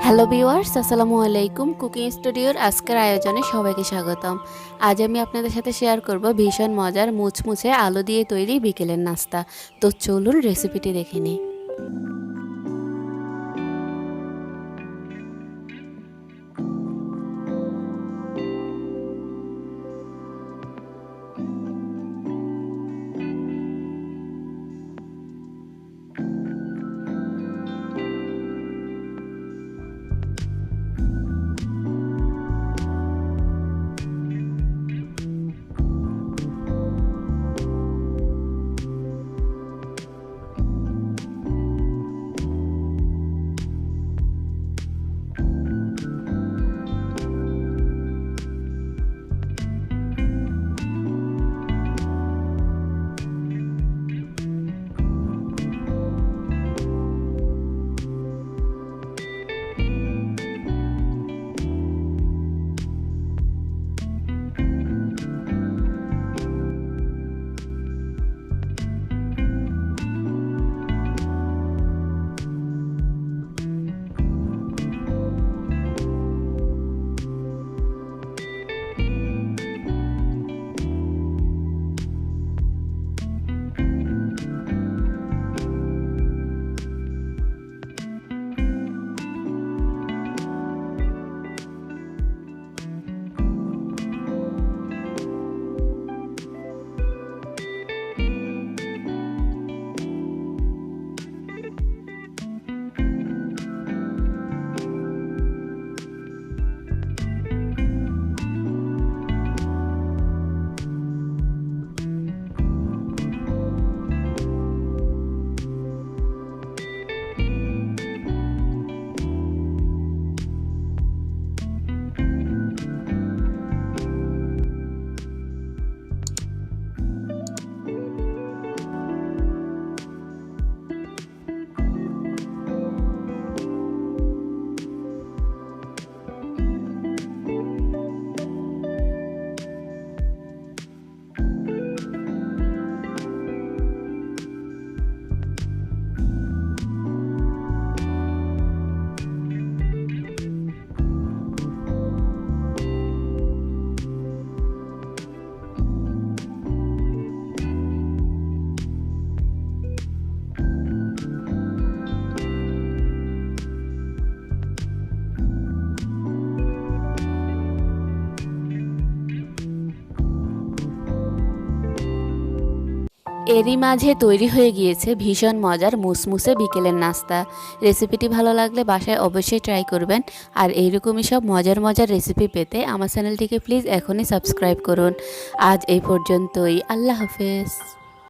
Hello viewers, আসসালামু আলাইকুম। Cooking স্টুডিওর আজকের আয়োজনে সবাইকে স্বাগতম। আজ আমি আপনাদের সাথে শেয়ার করব ভীষণ মজার মুচমুচে আলু দিয়ে তৈরি বিকেলের নাস্তা। তো চলুন রেসিপিটি দেখে নিই। এরই মাঝে তৈরি হয়ে গিয়েছে ভীষণ মজার মুসমুসে বিকেলের নাস্তা। রেসিপিটি ভালো লাগলে বাসায় অবশ্যই ট্রাই করবেন। আর এইরকমই সব মজার মজার রেসিপি পেতে আমার চ্যানেলটিকে প্লিজ এখনই সাবস্ক্রাইব করুন। আজ এই পর্যন্তই। আল্লাহ হাফেজ।